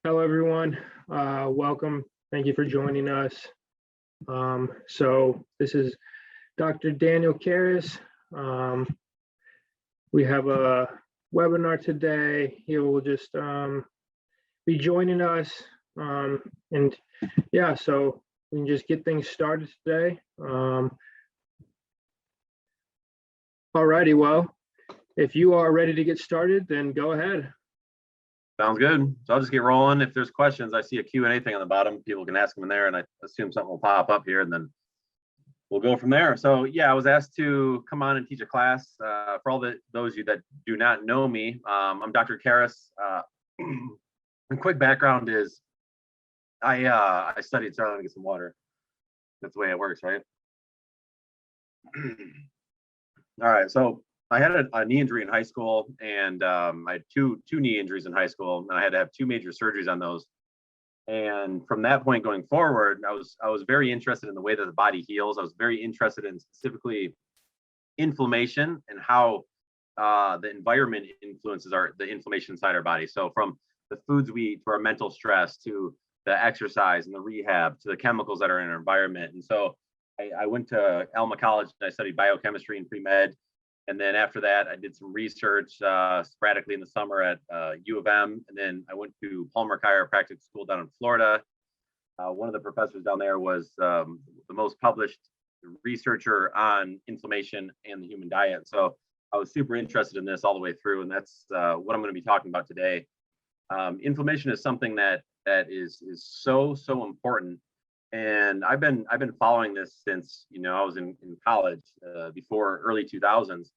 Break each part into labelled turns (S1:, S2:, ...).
S1: Hello, everyone. Welcome. Thank you for joining us. So this is Dr. Daniel Kehres. We have a webinar today. He will just be joining us. And yeah, so we can just get things started today. Alrighty, well, if you are ready to get started, then go ahead.
S2: Sounds good. So I'll just get rolling. If there's questions, I see a Q&A thing on the bottom. People can ask them in there, and I assume something will pop up here, and then we'll go from there. So yeah, I was asked to come on and teach a class. For all those of you that do not know me, I'm Dr. Kehres. A quick background is I studied. Sorry, let me get some water. That's the way it works, right? All right. So I had a knee injury in high school, and I had two knee injuries in high school, and I had to have two major surgeries on those. And from that point going forward, I was very interested in the way that the body heals. I was very interested in specifically inflammation and how the environment influences the inflammation inside our body. So from the foods we eat to our mental stress to the exercise and the rehab to the chemicals that are in our environment. And so I went to Alma College and I studied biochemistry and pre-med. And then after that, I did some research sporadically in the summer at U of M. And then I went to Palmer Chiropractic School down in Florida. One of the professors down there was the most published researcher on inflammation and the human diet. So I was super interested in this all the way through. And that's what I'm going to be talking about today. Inflammation is something that is so important. And I've been following this since I was in college before early 2000s,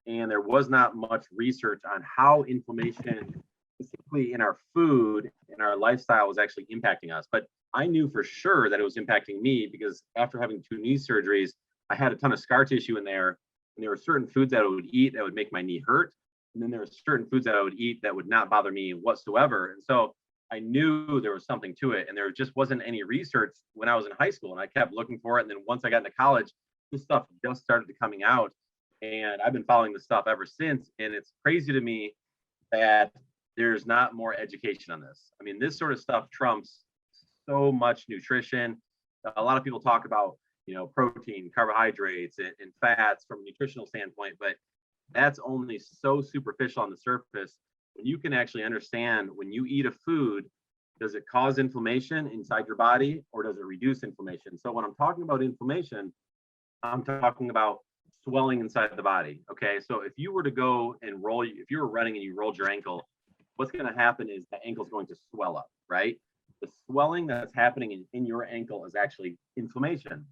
S2: and there was not much research on how inflammation, specifically in our food and our lifestyle, was actually impacting us. But I knew for sure that it was impacting me because after having two knee surgeries, I had a ton of scar tissue in there, and there were certain foods that I would eat that would make my knee hurt, and then there were certain foods that I would eat that would not bother me whatsoever. And so I knew there was something to it, and there just wasn't any research when I was in high school, and I kept looking for it. And then once I got into college, this stuff just started coming out, and I've been following this stuff ever since. And it's crazy to me that there's not more education on this. I mean, this sort of stuff trumps so much nutrition. A lot of people talk about, protein, carbohydrates, and fats from a nutritional standpoint, but that's only so superficial on the surface. When you can actually understand, when you eat a food, does it cause inflammation inside your body or does it reduce inflammation? So when I'm talking about inflammation, I'm talking about swelling inside the body. Okay. So if you were to go and if you were running and you rolled your ankle, what's going to happen is the ankle is going to swell up, right? The swelling that's happening in your ankle is actually inflammation.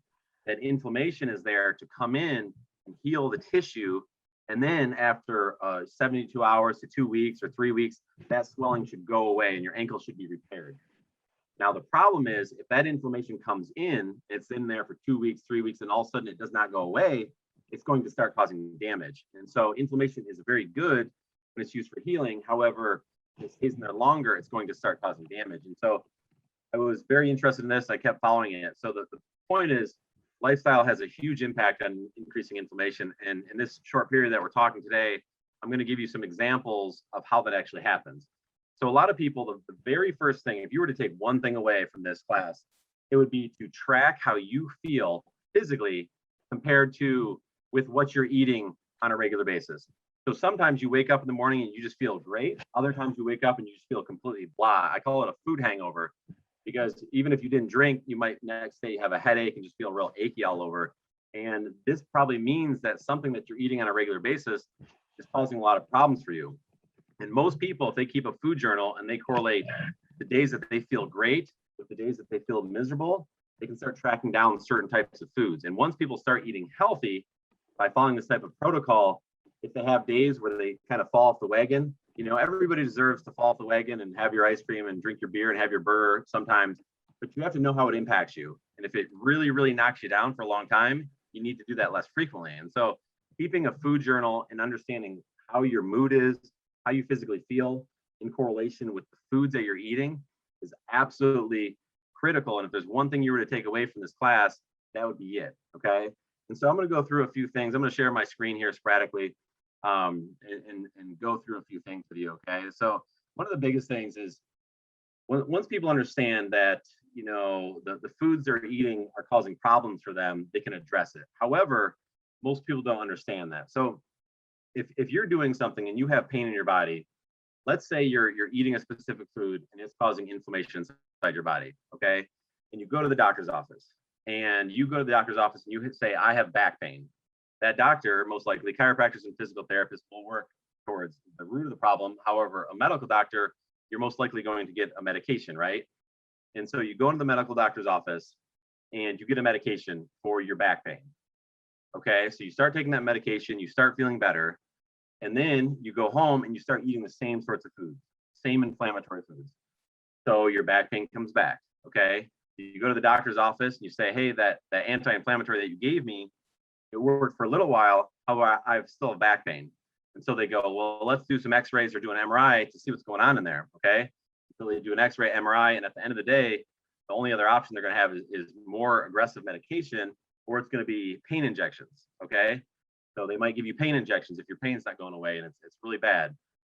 S2: That inflammation is there to come in and heal the tissue. And then after 72 hours to 2 weeks or 3 weeks, that swelling should go away and your ankle should be repaired. Now, the problem is if that inflammation comes in, it's in there for 2 weeks, 3 weeks, and all of a sudden it does not go away, it's going to start causing damage. And so inflammation is very good when it's used for healing. However, if it stays in there longer, it's going to start causing damage. And so I was very interested in this. I kept following it. So the point is, lifestyle has a huge impact on increasing inflammation. And in this short period that we're talking today, I'm going to give you some examples of how that actually happens. So a lot of people, the very first thing, if you were to take one thing away from this class, it would be to track how you feel physically compared to with what you're eating on a regular basis. So sometimes you wake up in the morning and you just feel great. Other times you wake up and you just feel completely blah. I call it a food hangover. Because even if you didn't drink, you might next day have a headache and just feel real achy all over. And this probably means that something that you're eating on a regular basis is causing a lot of problems for you. And most people, if they keep a food journal and they correlate the days that they feel great with the days that they feel miserable, they can start tracking down certain types of foods. And once people start eating healthy by following this type of protocol, if they have days where they kind of fall off the wagon, everybody deserves to fall off the wagon and have your ice cream and drink your beer and have your burger sometimes, but you have to know how it impacts you. And if it really, really knocks you down for a long time, you need to do that less frequently. And so keeping a food journal and understanding how your mood is, how you physically feel in correlation with the foods that you're eating is absolutely critical. And if there's one thing you were to take away from this class, that would be it. Okay. And so I'm going to go through a few things. I'm going to share my screen here sporadically. And go through a few things with you. Okay. So one of the biggest things is once people understand that, you know, the foods they're eating are causing problems for them, they can address it. However, most people don't understand that. So if you're doing something and you have pain in your body, let's say you're eating a specific food and it's causing inflammation inside your body, okay? And you go to the doctor's office and you say, I have back pain. That doctor, most likely chiropractors and physical therapists, will work towards the root of the problem. However, a medical doctor, you're most likely going to get a medication, right? And so you go into the medical doctor's office and you get a medication for your back pain. Okay, so you start taking that medication, you start feeling better, and then you go home and you start eating the same sorts of foods, same inflammatory foods. So your back pain comes back. Okay, you go to the doctor's office and you say, hey, that anti-inflammatory that you gave me, it worked for a little while. However, I still have back pain. And so they go, well, let's do some x-rays or do an MRI to see what's going on in there. Okay, so they do an x-ray, MRI, and at the end of the day, the only other option they're going to have is more aggressive medication, or it's going to be pain injections. Okay, so they might give you pain injections if your pain's not going away and it's really bad.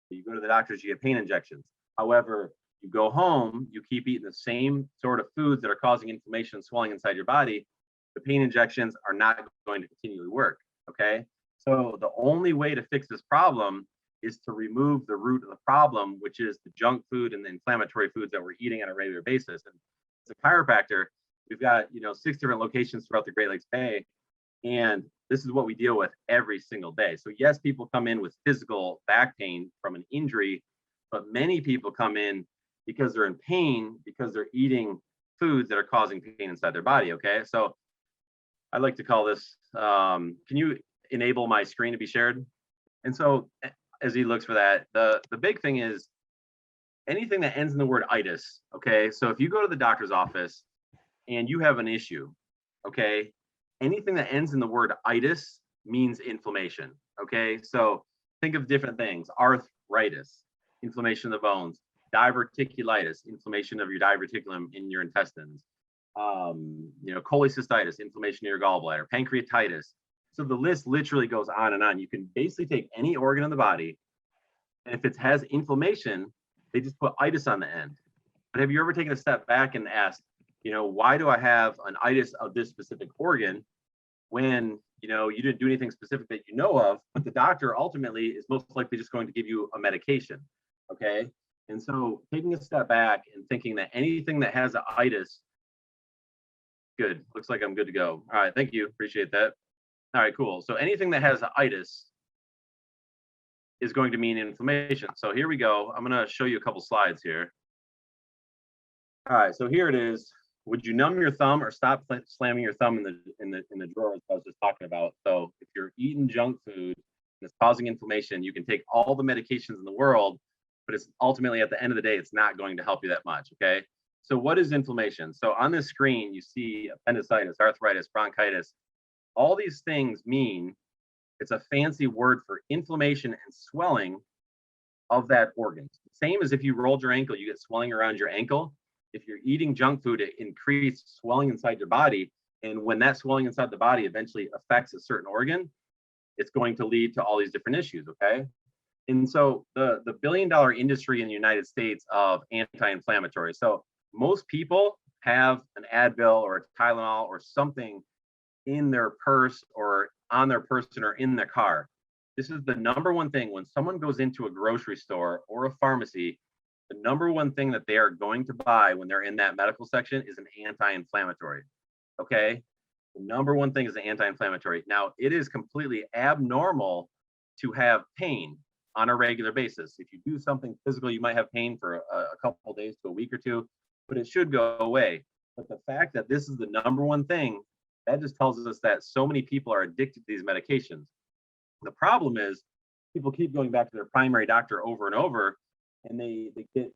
S2: So you go to the doctors, you get pain injections. However, you go home, you keep eating the same sort of foods that are causing inflammation and swelling inside your body. The pain injections are not going to continually work. Okay, so the only way to fix this problem is to remove the root of the problem, which is the junk food and the inflammatory foods that we're eating on a regular basis. And as a chiropractor, we've got 6 different locations throughout the Great Lakes Bay, and this is what we deal with every single day. So yes, people come in with physical back pain from an injury, but many people come in because they're in pain because they're eating foods that are causing pain inside their body. Okay, so I'd like to call this, can you enable my screen to be shared? And so as he looks for that, the big thing is anything that ends in the word itis. Okay, so if you go to the doctor's office and you have an issue, okay, anything that ends in the word itis means inflammation. Okay, so think of different things: arthritis, inflammation of the bones; diverticulitis, inflammation of your diverticulum in your intestines; cholecystitis, inflammation of your gallbladder; pancreatitis. So the list literally goes on and on. You can basically take any organ in the body, and if it has inflammation, they just put itis on the end. But have you ever taken a step back and asked, why do I have an itis of this specific organ when, you didn't do anything specific that you know of, but the doctor ultimately is most likely just going to give you a medication, okay? And so taking a step back and thinking that anything that has an itis, good, looks like I'm good to go. All right, thank you, appreciate that. All right, cool. So anything that has an itis is going to mean inflammation. So here we go. I'm gonna show you a couple slides here. All right, so here it is. Would you numb your thumb or stop slamming your thumb in the drawer as I was just talking about? So if you're eating junk food and it's causing inflammation, you can take all the medications in the world, but it's ultimately at the end of the day, it's not going to help you that much, okay? So what is inflammation? So on this screen, you see appendicitis, arthritis, bronchitis. All these things mean it's a fancy word for inflammation and swelling of that organ. Same as if you rolled your ankle, you get swelling around your ankle. If you're eating junk food, it increases swelling inside your body. And when that swelling inside the body eventually affects a certain organ, it's going to lead to all these different issues, okay? And so the billion-dollar industry in the United States of anti-inflammatory. So most people have an Advil or a Tylenol or something in their purse or on their person or in their car. This is the number one thing when someone goes into a grocery store or a pharmacy. The number one thing that they are going to buy when they're in that medical section is an anti-inflammatory. Okay, the number one thing is an anti-inflammatory. Now, it is completely abnormal to have pain on a regular basis. If you do something physical, you might have pain for a couple of days to a week or two, but it should go away. But the fact that this is the number one thing, that just tells us that so many people are addicted to these medications. The problem is people keep going back to their primary doctor over and over, and they get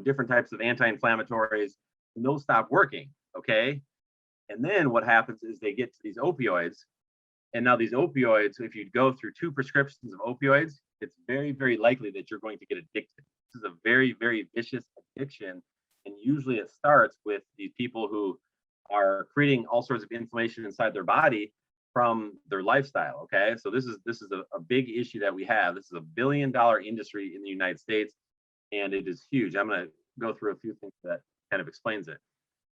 S2: different types of anti-inflammatories, and those stop working, okay? And then what happens is they get to these opioids, and now these opioids, if you go through 2 prescriptions of opioids, it's very, very likely that you're going to get addicted. This is a very, very vicious addiction, and usually it starts with these people who are creating all sorts of inflammation inside their body from their lifestyle, okay? So this is a big issue that we have. This is a billion-dollar industry in the United States, and it is huge. I'm going to go through a few things that kind of explains it.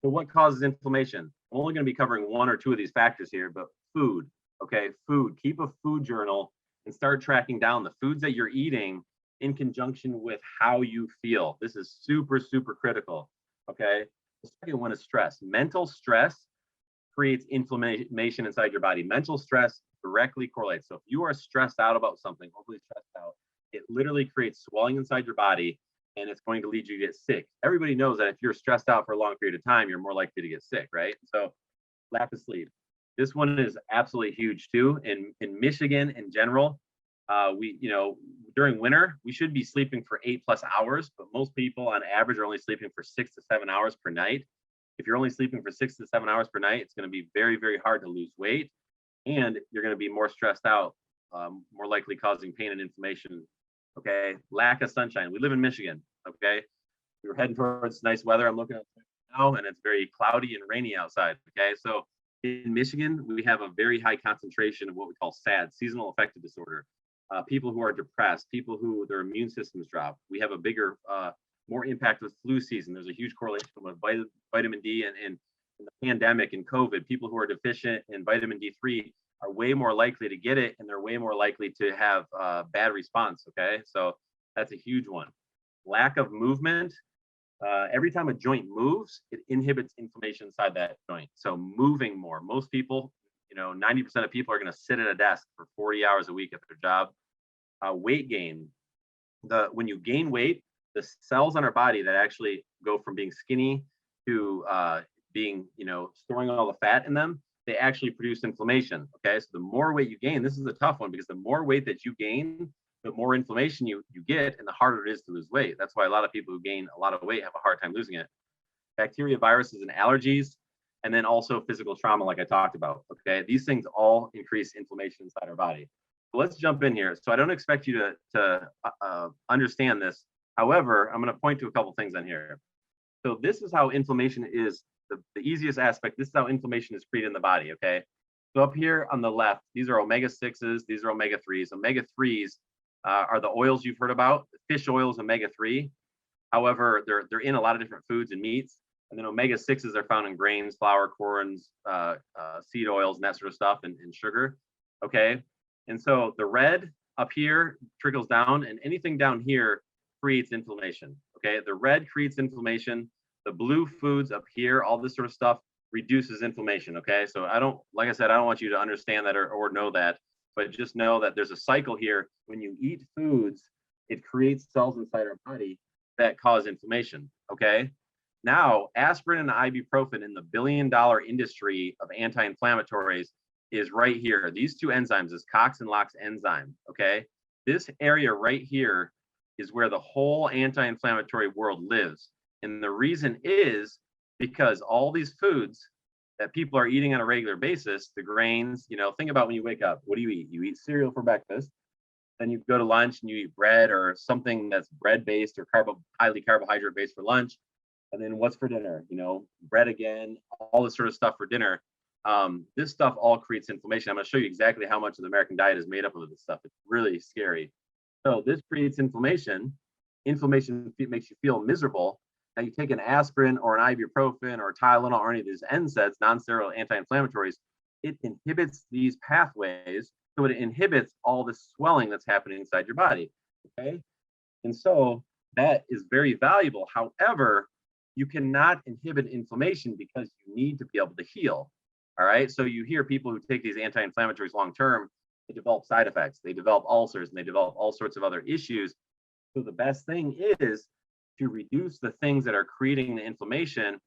S2: So what causes inflammation? I'm only going to be covering one or two of these factors here, but food, okay? Food, keep a food journal and start tracking down the foods that you're eating in conjunction with how you feel. This is super, super critical, okay? The second one is stress. Mental stress creates inflammation inside your body. Mental stress directly correlates. So if you are stressed out about something, overly stressed out, it literally creates swelling inside your body, and it's going to lead you to get sick. Everybody knows that if you're stressed out for a long period of time, you're more likely to get sick, right? So lack of sleep. This one is absolutely huge too. In Michigan in general, during winter, we should be sleeping for 8+ hours, but most people on average are only sleeping for 6 to 7 hours per night. If you're only sleeping for 6 to 7 hours per night, it's going to be very, very hard to lose weight, and you're going to be more stressed out, more likely causing pain and inflammation. Okay, lack of sunshine. We live in Michigan. Okay, we were heading towards nice weather. I'm looking at it now, and it's very cloudy and rainy outside. Okay, so in Michigan, we have a very high concentration of what we call SAD, seasonal affective disorder. People who are depressed, people who their immune systems drop. We have a bigger, more impact with flu season. There's a huge correlation with vitamin D and in the pandemic and COVID. People who are deficient in vitamin D3 are way more likely to get it, and they're way more likely to have bad response. Okay, so that's a huge one. Lack of movement. Every time a joint moves, it inhibits inflammation inside that joint. So moving more. Most people, 90% of people are going to sit at a desk for 40 hours a week at their job. Weight gain. When you gain weight, the cells on our body that actually go from being skinny to being, storing all the fat in them, they actually produce inflammation. Okay, so the more weight you gain, this is a tough one because the more weight that you gain, the more inflammation you get, and the harder it is to lose weight. That's why a lot of people who gain a lot of weight have a hard time losing it. Bacteria, viruses, and allergies, and then also physical trauma, like I talked about. Okay, these things all increase inflammation inside our body. So let's jump in here. So I don't expect you to understand this. However, I'm going to point to a couple things on here. So this is how inflammation is, the easiest aspect. This is how inflammation is created in the body. Okay, so up here on the left, these are omega-6s, these are omega-3s. Omega-3s are the oils you've heard about. Fish oil is omega-3. However, they're in a lot of different foods and meats. And then omega-6s are found in grains, flour, corns, seed oils, and that sort of stuff, and sugar. Okay, and so the red up here trickles down, and anything down here creates inflammation. Okay, the red creates inflammation. The blue foods up here, all this sort of stuff, reduces inflammation. Okay, so like I said, I don't want you to understand that or know that, but just know that there's a cycle here. When you eat foods, it creates cells inside our body that cause inflammation. Okay, now aspirin and ibuprofen in the billion-dollar industry of anti-inflammatories is right here. These two enzymes is COX and LOX enzyme. Okay, this area right here is where the whole anti-inflammatory world lives. And the reason is because all these foods that people are eating on a regular basis, the grains, think about when you wake up, what do you eat? You eat cereal for breakfast, then you go to lunch and you eat bread or something that's bread-based or highly carbohydrate-based for lunch. And then what's for dinner? Bread again, all this sort of stuff for dinner. This stuff all creates inflammation. I'm going to show you exactly how much of the American diet is made up of this stuff. It's really scary. So this creates inflammation. Inflammation makes you feel miserable. Now you take an aspirin or an ibuprofen or Tylenol or any of these NSAIDs, non-steroidal anti-inflammatories, it inhibits these pathways. So it inhibits all the swelling that's happening inside your body. Okay, and so that is very valuable. However, you cannot inhibit inflammation because you need to be able to heal. All right, so you hear people who take these anti-inflammatories long term, they develop side effects, they develop ulcers, and they develop all sorts of other issues. So the best thing is to reduce the things that are creating the inflammation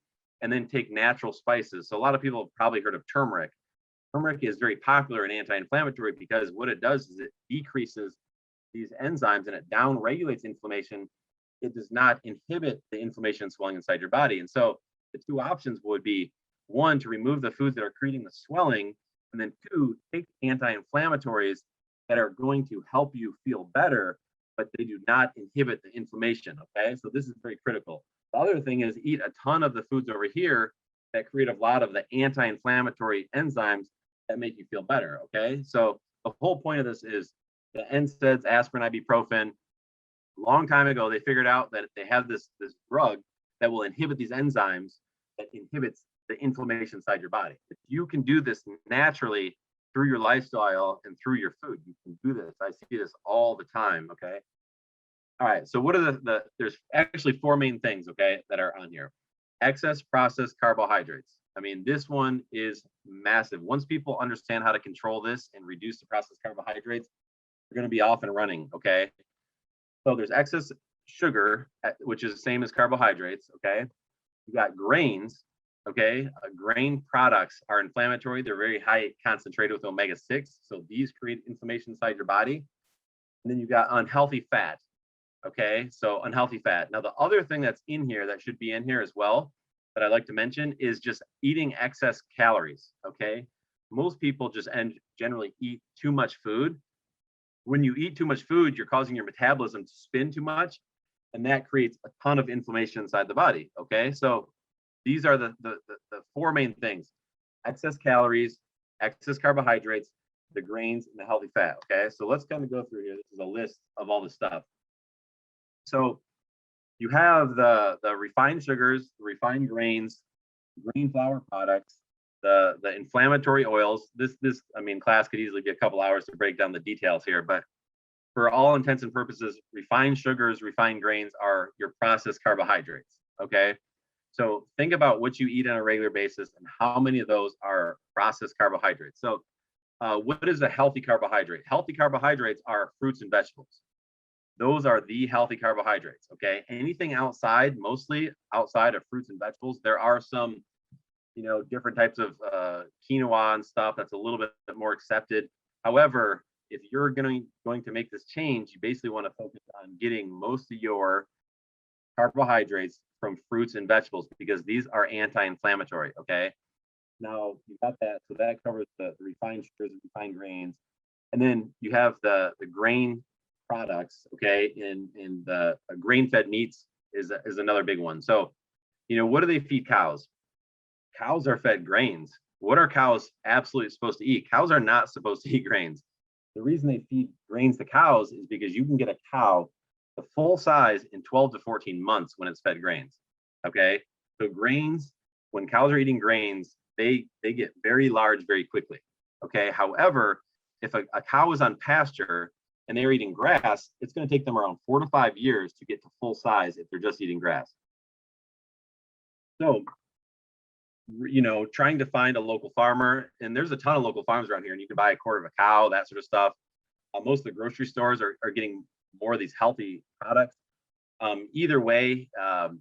S2: and then take natural spices. So a lot of people have probably heard of turmeric. Turmeric is very popular in anti-inflammatory because what it does is it decreases these enzymes and it down-regulates inflammation. It does not inhibit the inflammation and swelling inside your body. And so the two options would be, one, to remove the foods that are creating the swelling, and then two, take anti-inflammatories that are going to help you feel better, but they do not inhibit the inflammation. Okay, so this is very critical. The other thing is eat a ton of the foods over here that create a lot of the anti-inflammatory enzymes that make you feel better. Okay, so the whole point of this is the NSAIDs, aspirin, ibuprofen, A long time ago, they figured out that they have this drug that will inhibit these enzymes that inhibits the inflammation inside your body. If you can do this naturally through your lifestyle and through your food, you can do this. I see this all the time. Okay. All right. So what are there's actually four main things, okay, that are on here. Excess processed carbohydrates. I mean, this one is massive. Once people understand how to control this and reduce the processed carbohydrates, they're going to be off and running. Okay. So there's excess sugar, which is the same as carbohydrates. Okay. You got grains. Okay. Grain products are inflammatory. They're very high concentrated with omega-6. So these create inflammation inside your body. And then you got unhealthy fat. Okay. So unhealthy fat. Now, the other thing that's in here that should be in here as well, that I like to mention, is just eating excess calories. Okay. Most people just generally eat too much food. When you eat too much food, you're causing your metabolism to spin too much, and that creates a ton of inflammation inside the body. Okay. So these are the four main things: excess calories, excess carbohydrates, the grains, and the healthy fat. Okay. So let's kind of go through here. This is a list of all the stuff. So you have the refined sugars, the refined grains, green flour products, the inflammatory oils. This I mean, class could easily be a couple hours to break down the details here, but for all intents and purposes, refined sugars, refined grains are your processed carbohydrates. Okay. So think about what you eat on a regular basis and how many of those are processed carbohydrates. So what is a healthy carbohydrate? Healthy carbohydrates are fruits and vegetables. Those are the healthy carbohydrates. Okay. Anything outside, mostly outside of fruits and vegetables, there are some, different types of quinoa and stuff that's a little bit more accepted. However, if you're going to make this change, you basically want to focus on getting most of your carbohydrates from fruits and vegetables, because these are anti-inflammatory. Okay. Now you got that. So that covers the refined sugars and refined grains. And then you have the grain products. Okay. And the grain-fed meats is another big one. So, what do they feed cows? Cows are fed grains. What are cows absolutely supposed to eat? Cows are not supposed to eat grains. The reason they feed grains to cows is because you can get a cow the full size in 12 to 14 months when it's fed grains. Okay. So grains, when cows are eating grains, they get very large very quickly. Okay. However, if a cow is on pasture and they're eating grass, it's going to take them around 4 to 5 years to get to full size if they're just eating grass. So, trying to find a local farmer, and there's a ton of local farms around here, and you can buy a quarter of a cow, that sort of stuff. Most of the grocery stores are getting more of these healthy products. Either way,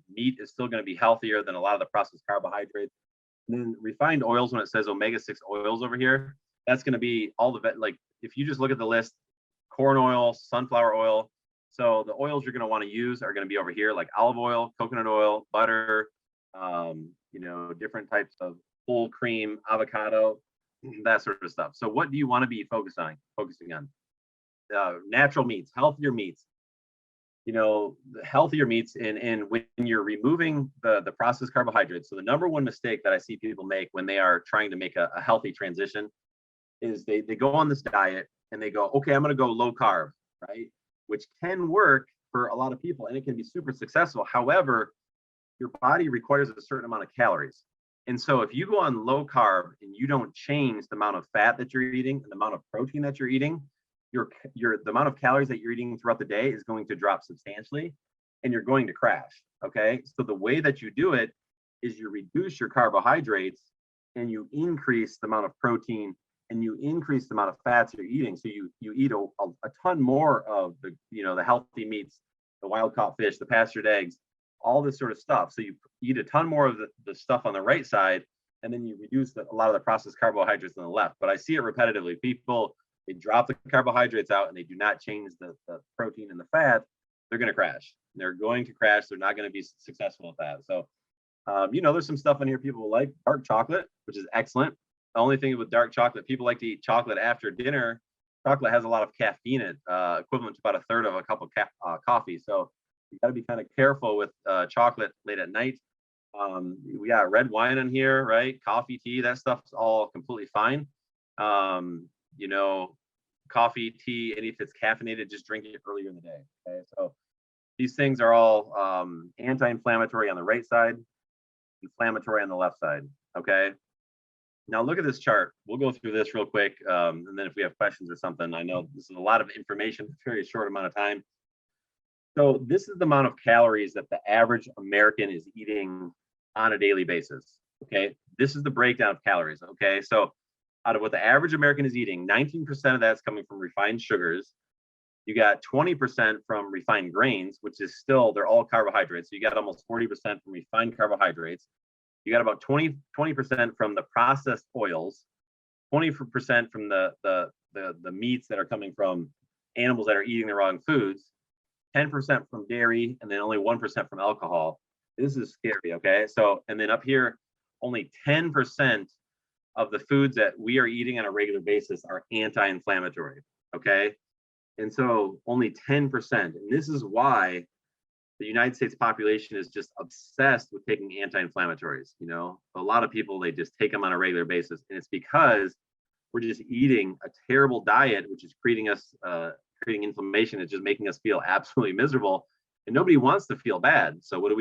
S2: meat is still going to be healthier than a lot of the processed carbohydrates. And then refined oils, when it says omega-6 oils over here, that's going to be all like if you just look at the list, corn oil, sunflower oil. So the oils you're going to want to use are going to be over here, like olive oil, coconut oil, butter, different types of full cream, avocado, that sort of stuff. So what do you want to be focusing on? Natural meats, healthier meats. The healthier meats, and when you're removing the processed carbohydrates. So the number one mistake that I see people make when they are trying to make a healthy transition is they go on this diet and they go, okay, I'm going to go low carb, right? Which can work for a lot of people and it can be super successful. However, your body requires a certain amount of calories. And so if you go on low carb and you don't change the amount of fat that you're eating and the amount of protein that you're eating, the amount of calories that you're eating throughout the day is going to drop substantially and you're going to crash. Okay. So the way that you do it is you reduce your carbohydrates and you increase the amount of protein and you increase the amount of fats you're eating. So you eat a ton more of the healthy meats, the wild caught fish, the pastured eggs, all this sort of stuff. So you eat a ton more of the stuff on the right side, and then you reduce a lot of the processed carbohydrates on the left. But I see it repetitively. People, they drop the carbohydrates out and they do not change the protein and the fat. They're going to crash. They're going to crash. They're not going to be successful at that. So, there's some stuff in here people like. Dark chocolate, which is excellent. The only thing with dark chocolate, people like to eat chocolate after dinner. Chocolate has a lot of caffeine in it, equivalent to about a third of a cup of coffee. So you got to be kind of careful with chocolate late at night. We got red wine in here, right? Coffee, tea, that stuff's all completely fine. Coffee, tea, and if it's caffeinated, just drink it earlier in the day. Okay, so These things are all anti-inflammatory on the right side, inflammatory on the left side. Okay. Now look at this chart. We'll go through this real quick, and then if we have questions or something, I know this is a lot of information, very short amount of time. So this is the amount of calories that the average American is eating on a daily basis. Okay, this is the breakdown of calories. Okay, so out of what the average American is eating, 19% of that's coming from refined sugars. You got 20% from refined grains, which is still, they're all carbohydrates. So you got almost 40% from refined carbohydrates. You got about 20% from the processed oils, 20% from the meats that are coming from animals that are eating the wrong foods, 10% from dairy, and then only 1% from alcohol. This is scary, okay? So, and then up here, only 10% of the foods that we are eating on a regular basis are anti-inflammatory, okay? And so only 10%. And this is why the United States population is just obsessed with taking anti-inflammatories. You know, a lot of people, they just take them on a regular basis. And it's because we're just eating a terrible diet, which is creating creating inflammation. It's just making us feel absolutely miserable. And nobody wants to feel bad. So what do?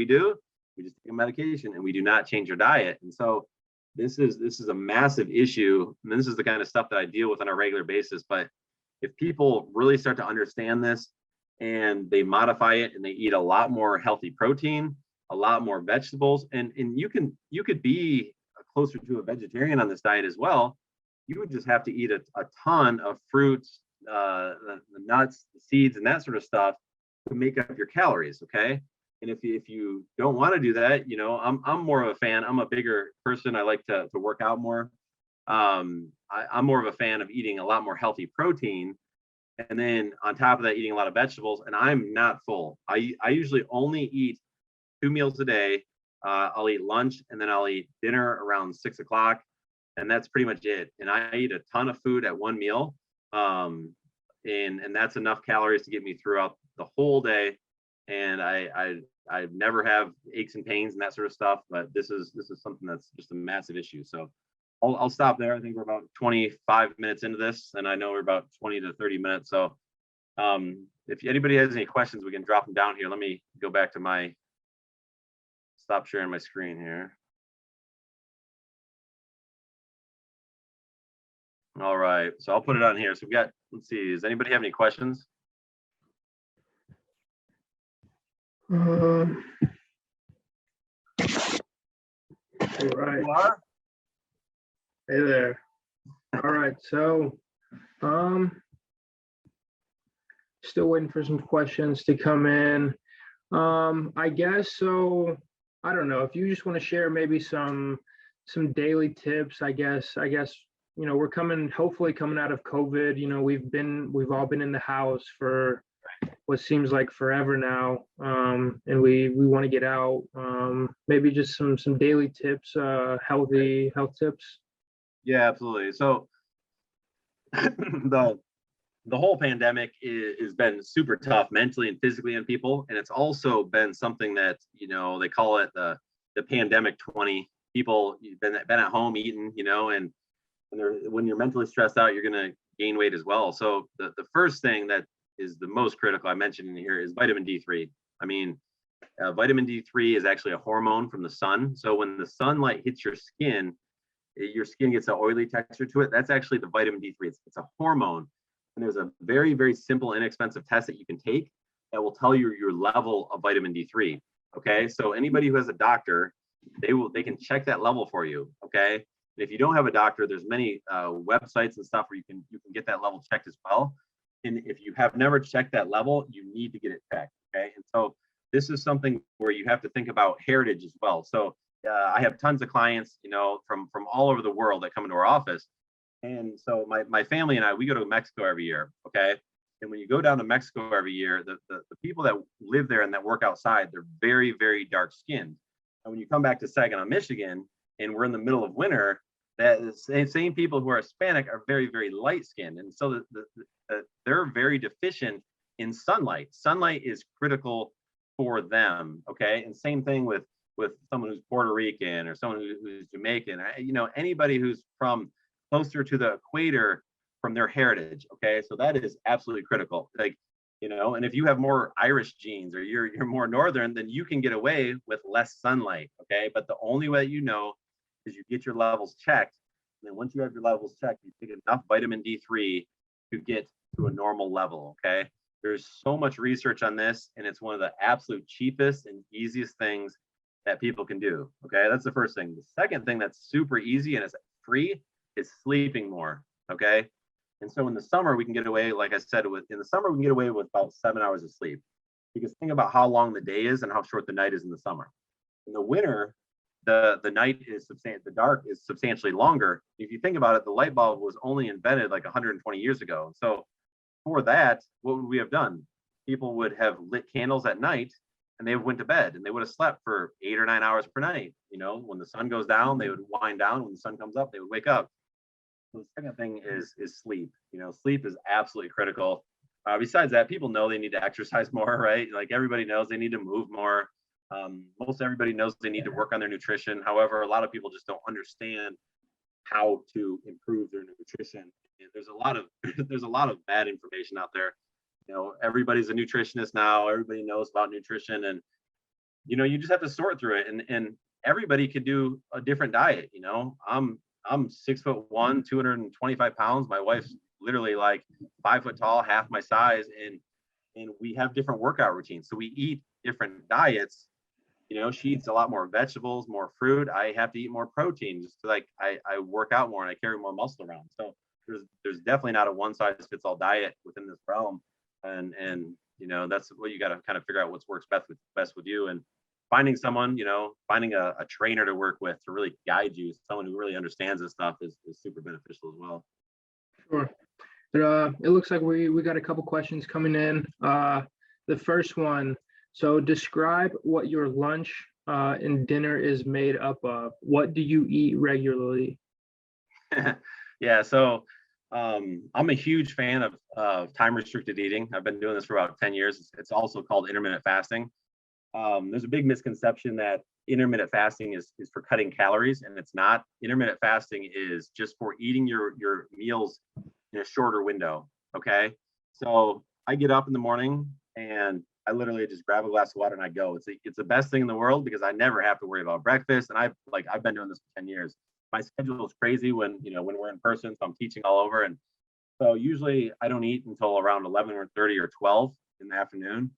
S2: We just take a medication and we do not change our diet. And so this is a massive issue. And this is the kind of stuff that I deal with on a regular basis. But if people really start to understand this and they modify it and they eat a lot more healthy protein, a lot more vegetables, and you could be closer to a vegetarian on this diet as well. You would just have to eat a ton of fruits, the nuts, the seeds, and that sort of stuff to make up your calories. Okay. And if you don't want to do that, you know, I'm more of a fan. I'm a bigger person. I like to work out more. I'm more of a fan of eating a lot more healthy protein, and then on top of that, eating a lot of vegetables. And I'm not full. I usually only eat 2 meals a day. I'll eat lunch and then I'll eat dinner around 6 o'clock, and that's pretty much it. And I eat a ton of food at one meal, and that's enough calories to get me throughout the whole day. And I never have aches and pains and that sort of stuff. But this is something that's just a massive issue. So I'll stop there. I think we're about 25 minutes into this, and I know we're about 20 to 30 minutes. So if anybody has any questions, we can drop them down here. Let me go back to stop sharing my screen here. All right, so I'll put it on here. So we got, let's see, does anybody have any questions?
S1: All right. Hey there. All right, so still waiting for some questions to come in. I guess so. I don't know if you just want to share maybe some daily tips. I guess you know, we're hopefully coming out of COVID. You know, we've all been in the house for what seems like forever now, and we want to get out. Maybe just some daily tips, health tips.
S2: Yeah, absolutely. So the whole pandemic has been super tough mentally and physically on people, and it's also been something that, you know, they call it the pandemic 20. People been at home eating, you know, and when you're mentally stressed out, you're going to gain weight as well. So the first thing that is the most critical I mentioned in here is vitamin D3. I mean, vitamin D3 is actually a hormone from the sun. So when the sunlight hits your skin gets an oily texture to it. That's actually the vitamin D3. It's a hormone. And there's a very, very simple, inexpensive test that you can take that will tell you your level of vitamin D3. Okay. So anybody who has a doctor, they can check that level for you. Okay. And if you don't have a doctor, there's many websites and stuff where you can get that level checked as well. And if you have never checked that level, you need to get it checked. Okay. And so this is something where you have to think about heritage as well. So I have tons of clients, you know, from all over the world that come into our office. And so my family and I, we go to Mexico every year. Okay. And when you go down to Mexico every year, the people that live there and that work outside, they're very, very dark skinned. And when you come back to Saginaw, Michigan, and we're in the middle of winter, that the same people who are Hispanic are very, very light skinned. And so they're very deficient in sunlight. Sunlight is critical for them. Okay. And same thing with someone who's Puerto Rican or someone who's Jamaican, you know, anybody who's from closer to the equator from their heritage. Okay. So that is absolutely critical. Like And if you have more Irish genes or you're more northern, then you can get away with less sunlight. Okay. But the only way is you get your levels checked. And then once you have your levels checked, you take enough vitamin D3 to get to a normal level. Okay. There's so much research on this, and it's one of the absolute cheapest and easiest things that people can do. Okay. That's the first thing. The second thing that's super easy and is free is sleeping more. Okay. And so in the summer, we can get away, like I said, we can get away with about 7 hours of sleep. Because think about how long the day is and how short the night is in the summer. In the winter, the night is the dark is substantially longer. If you think about it, the light bulb was only invented like 120 years ago. So for that, what would we have done? People would have lit candles at night and they went to bed and they would have slept for 8 or 9 hours per night. When the sun goes down, they would wind down. When the sun comes up, they would wake up. So the second thing is sleep. Sleep is absolutely critical. Besides that, people know they need to exercise more, right? Like everybody knows they need to move more. Most everybody knows they need to work on their nutrition. However, a lot of people just don't understand how to improve their nutrition. And there's a lot of there's a lot of bad information out there. Everybody's a nutritionist now. Everybody knows about nutrition, and you just have to sort through it. And everybody could do a different diet. I'm 6'1", 225 pounds. My wife's literally like 5 foot tall, half my size, and we have different workout routines. So we eat different diets. She eats a lot more vegetables, more fruit. I have to eat more protein just like I work out more and I carry more muscle around. So there's definitely not a one size fits all diet within this realm. And that's what you got to kind of figure out what works best with you, and finding someone, finding a trainer to work with to really guide you, someone who really understands this stuff is super beneficial as well.
S1: Sure. But, it looks like we got a couple questions coming in. The first one, so describe what your lunch and dinner is made up of. What do you eat regularly?
S2: Yeah, so I'm a huge fan of time restricted eating. I've been doing this for about 10 years. It's also called intermittent fasting. There's a big misconception that intermittent fasting is for cutting calories, and it's not. Intermittent fasting is just for eating your meals in a shorter window. Okay. So I get up in the morning and I literally just grab a glass of water and I go. It's the best thing in the world because I never have to worry about breakfast. And I've been doing this for 10 years. My schedule is crazy when we're in person. So I'm teaching all over. And so usually I don't eat until around 11:30 or 12 in the afternoon.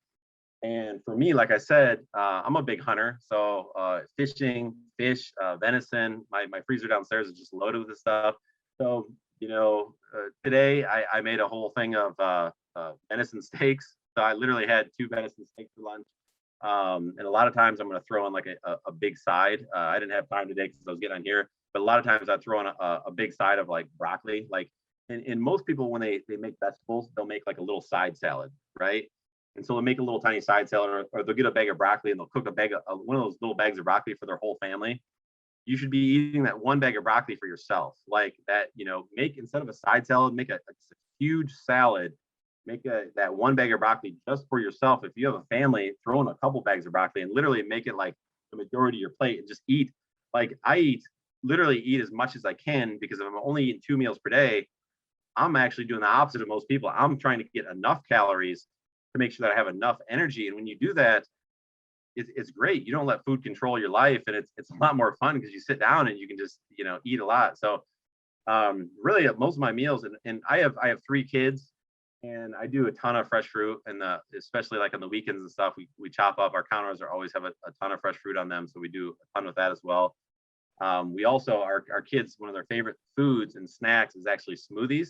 S2: And for me, like I said, I'm a big hunter. So fishing, fish, venison, my freezer downstairs is just loaded with this stuff. So, today I made a whole thing of venison steaks. So I literally had 2 venison steaks for lunch. And a lot of times I'm going to throw in like a big side. I didn't have time today because I was getting on here, but a lot of times I throw in a big side of like broccoli. Like, and most people, when they make vegetables, they'll make like a little side salad, right? And so they'll make a little tiny side salad, or they'll get a bag of broccoli and they'll cook one of those little bags of broccoli for their whole family. You should be eating that one bag of broccoli for yourself. Like that, make, instead of a side salad, make a huge salad. Make that one bag of broccoli just for yourself. If you have a family, throw in a couple bags of broccoli and literally make it like the majority of your plate and just eat. Like I literally eat as much as I can, because if I'm only eating 2 meals per day, I'm actually doing the opposite of most people. I'm trying to get enough calories to make sure that I have enough energy. And when you do that, it's great. You don't let food control your life, and it's a lot more fun because you sit down and you can just eat a lot. So really most of my meals, and I have 3 kids, and I do a ton of fresh fruit, and especially like on the weekends and stuff, we chop up our counters always have a ton of fresh fruit on them, so we do a ton with that as well. We also, our kids, one of their favorite foods and snacks is actually smoothies.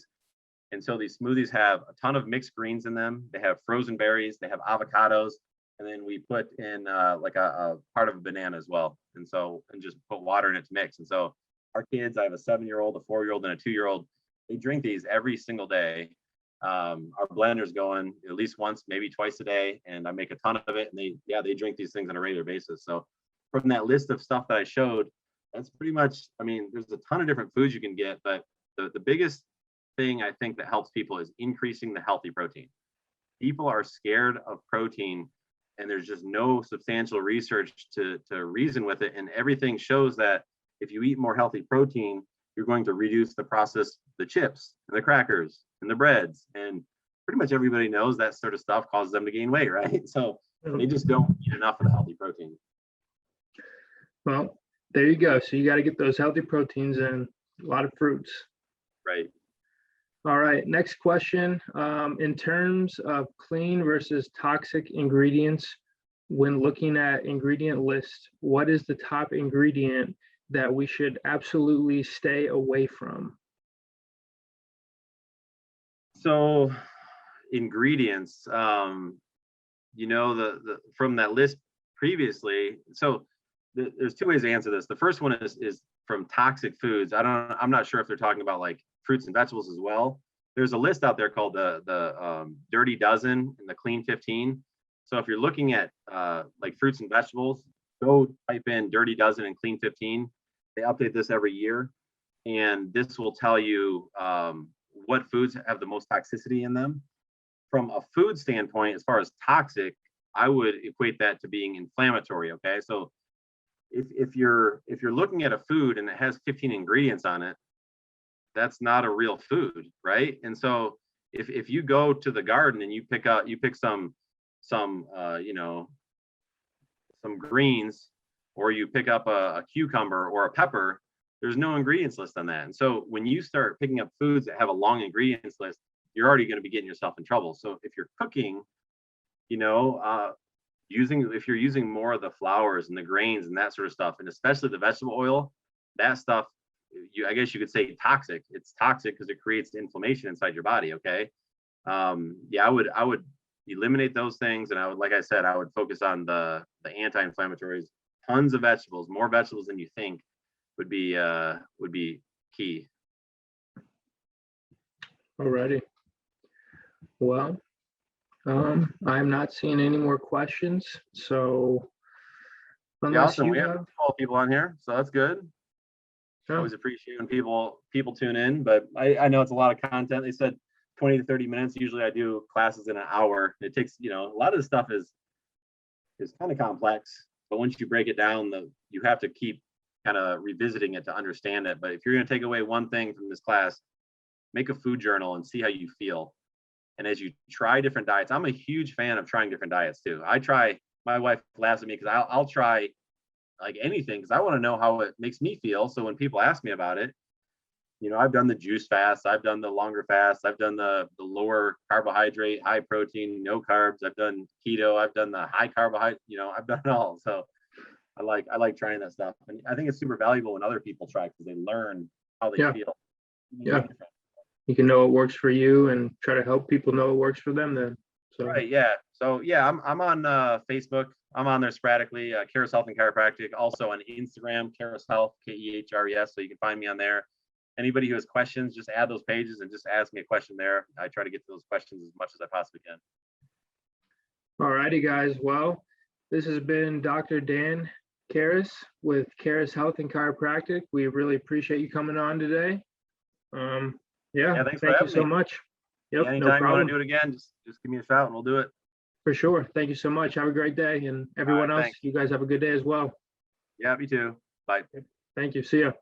S2: And so these smoothies have a ton of mixed greens in them. They have frozen berries, they have avocados, and then we put in like a part of a banana as well. And just put water in it to mix. And so our kids, I have a 7-year-old, a 4-year-old, and a 2-year-old. They drink these every single day. Our blender's going at least once, maybe twice a day, and I make a ton of it. And they drink these things on a regular basis. So from that list of stuff that I showed, that's pretty much, there's a ton of different foods you can get, but the biggest thing I think that helps people is increasing the healthy protein. People are scared of protein, and there's just no substantial research to reason with it. And everything shows that if you eat more healthy protein, you're going to reduce the chips and the crackers and the breads and pretty much everybody knows that sort of stuff causes them to gain weight, right? So they just don't eat enough of the healthy protein.
S1: Well, there you go. So you got to get those healthy proteins and a lot of fruits.
S2: Right.
S1: All right, next question. In terms of clean versus toxic ingredients, when looking at ingredient lists, what is the top ingredient that we should absolutely stay away from?
S2: So ingredients, you know, the from that list previously. So there's two ways to answer this. The first one is from toxic foods. I'm not sure if they're talking about like fruits and vegetables as well. There's a list out there called the Dirty Dozen and the Clean 15. So if you're looking at like fruits and vegetables, go type in Dirty Dozen and Clean 15. They update this every year, and this will tell you what foods have the most toxicity in them. From a food standpoint, as far as toxic, I would equate that to being inflammatory. Okay, so if you're looking at a food and it has 15 ingredients on it, that's not a real food, right? And so if you go to the garden and you pick some you know, some greens, or you pick up a cucumber or a pepper, there's no ingredients list on that. And so when you start picking up foods that have a long ingredients list, you're already going to be getting yourself in trouble. So if you're cooking, you know, if you're using more of the flours and the grains and that sort of stuff, and especially the vegetable oil, that stuff, I guess you could say toxic. It's toxic because it creates inflammation inside your body. Okay. Yeah, I would eliminate those things, and I would, like I said, I would focus on the anti-inflammatories. Tons of vegetables, more vegetables than you think would be key.
S1: Alrighty. Well, I'm not seeing any more questions. So
S2: Yeah, awesome. We have 12 people on here, so that's good.
S1: Yeah.
S2: Always appreciate when people tune in, but I know it's a lot of content. They said 20 to 30 minutes. Usually I do classes in an hour. It takes, you know, a lot of the stuff is kind of complex, but once you break it down, you have to keep kind of revisiting it to understand it. But if you're going to take away one thing from this class, make a food journal and see how you feel. And as you try different diets, I'm a huge fan of trying different diets too. My wife laughs at me because I'll try like anything because I want to know how it makes me feel. So when people ask me about it, you know, I've done the juice fast, I've done the longer fast, I've done the lower carbohydrate, high protein, no carbs, I've done keto, I've done the high carbohydrate, you know, I've done it all. So I like trying that stuff. And I think it's super valuable when other people try because they learn how they feel.
S1: Yeah. You can know what works for you and try to help people know what works for them then. So.
S2: Right, yeah. So yeah, I'm on Facebook. I'm on there sporadically, Kehres Health and Chiropractic. Also on Instagram, Kehres Health, Kehres. So you can find me on there. Anybody who has questions, just add those pages and just ask me a question there. I try to get to those questions as much as I possibly can.
S1: All righty, guys. Well, this has been Dr. Dan Kehres with Kehres Health and Chiropractic. We really appreciate you coming on today. Yeah,
S2: thanks
S1: thank
S2: for
S1: you so much. Yep,
S2: anytime
S1: no problem.
S2: you want to do it again, just give me a shout and we'll do it.
S1: For sure. Thank you so much. Have a great day. And everyone else,
S2: thanks.
S1: you guys have a good day as well.
S2: Yeah, me too. Bye.
S1: Thank you. See ya.